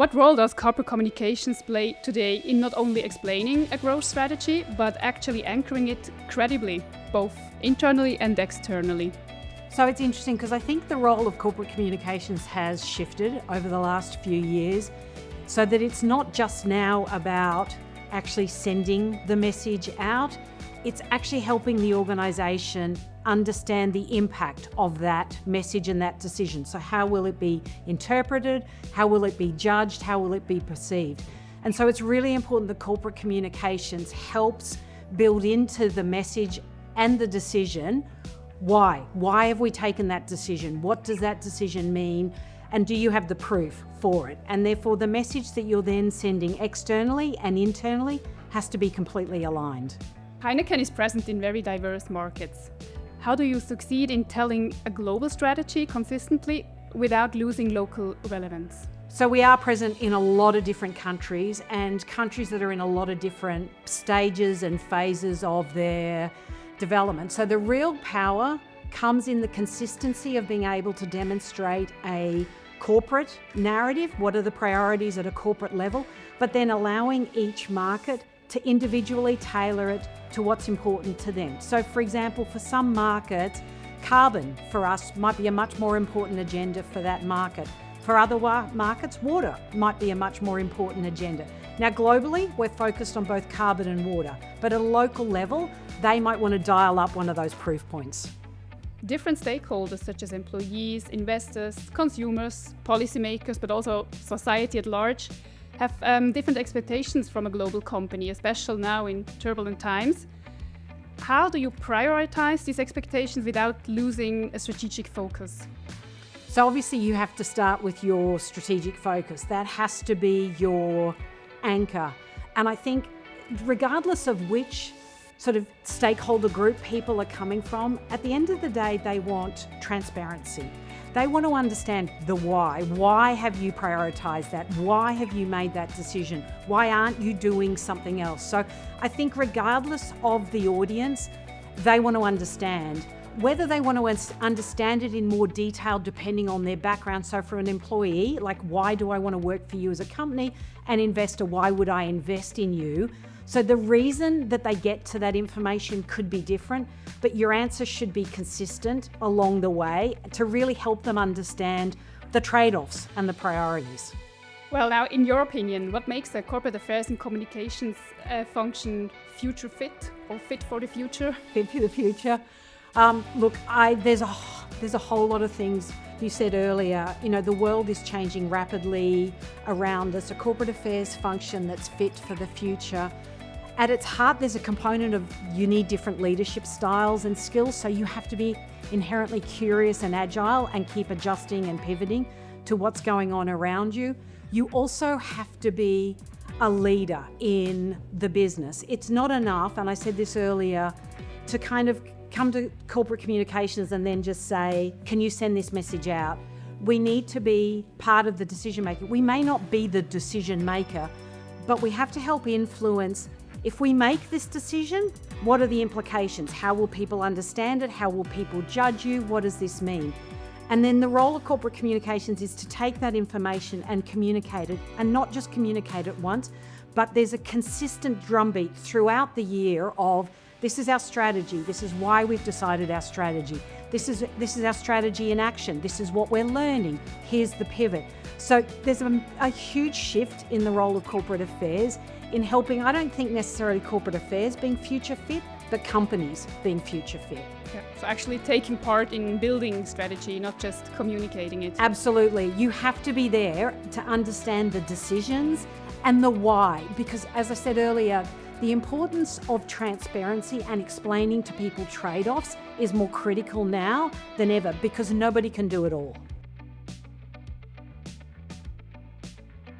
What role does corporate communications play today in not only explaining a growth strategy, but actually anchoring it credibly, both internally and externally? So it's interesting because I think the role of corporate communications has shifted over the last few years so that it's not just now about actually sending the message out, it's actually helping the organisation understand the impact of that message and that decision. So how will it be interpreted? How will it be judged? How will it be perceived? And so it's really important that corporate communications helps build into the message and the decision. Why? Why have we taken that decision? What does that decision mean? And do you have the proof for it? And therefore the message that you're then sending externally and internally has to be completely aligned. Heineken is present in very diverse markets. How do you succeed in telling a global strategy consistently without losing local relevance? So we are present in a lot of different countries and countries that are in a lot of different stages and phases of their development. So the real power comes in the consistency of being able to demonstrate a corporate narrative, what are the priorities at a corporate level, but then allowing each market to individually tailor it to what's important to them. So for example, for some markets, carbon for us might be a much more important agenda for that market. For other markets, water might be a much more important agenda. Now globally, we're focused on both carbon and water, but at a local level, they might want to dial up one of those proof points. Different stakeholders such as employees, investors, consumers, policymakers, but also society at large have different expectations from a global company, especially now in turbulent times. How do you prioritize these expectations without losing a strategic focus? So obviously you have to start with your strategic focus. That has to be your anchor. And I think regardless of which sort of stakeholder group people are coming from, at the end of the day, they want transparency. They want to understand the why. Why have you prioritized that? Why have you made that decision? Why aren't you doing something else? So I think regardless of the audience, they want to understand. Whether they want to understand it in more detail depending on their background. So for an employee, like why do I want to work for you as a company? An investor, why would I invest in you? So the reason that they get to that information could be different, but your answer should be consistent along the way to really help them understand the trade-offs and the priorities. Well, now, in your opinion, what makes the corporate affairs and communications function future fit or fit for the future? Fit for the future. Look, there's a whole lot of things. You said earlier, the world is changing rapidly around us. A corporate affairs function that's fit for the future. At its heart, there's a component of you need different leadership styles and skills, so you have to be inherently curious and agile and keep adjusting and pivoting to what's going on around you. You also have to be a leader in the business. It's not enough, and I said this earlier, to kind of come to corporate communications and then just say, can you send this message out? We need to be part of the decision making. We may not be the decision maker, but we have to help influence. If we make this decision, what are the implications? How will people understand it? How will people judge you? What does this mean? And then the role of corporate communications is to take that information and communicate it, and not just communicate it once, but there's a consistent drumbeat throughout the year of this is our strategy. This is why we've decided our strategy. This is our strategy in action. This is what we're learning. Here's the pivot. So there's a huge shift in the role of corporate affairs in helping, I don't think necessarily corporate affairs being future fit, but companies being future fit. Yeah. So actually taking part in building strategy, not just communicating it. Absolutely. You have to be there to understand the decisions and the why, because as I said earlier, the importance of transparency and explaining to people trade-offs is more critical now than ever because nobody can do it all.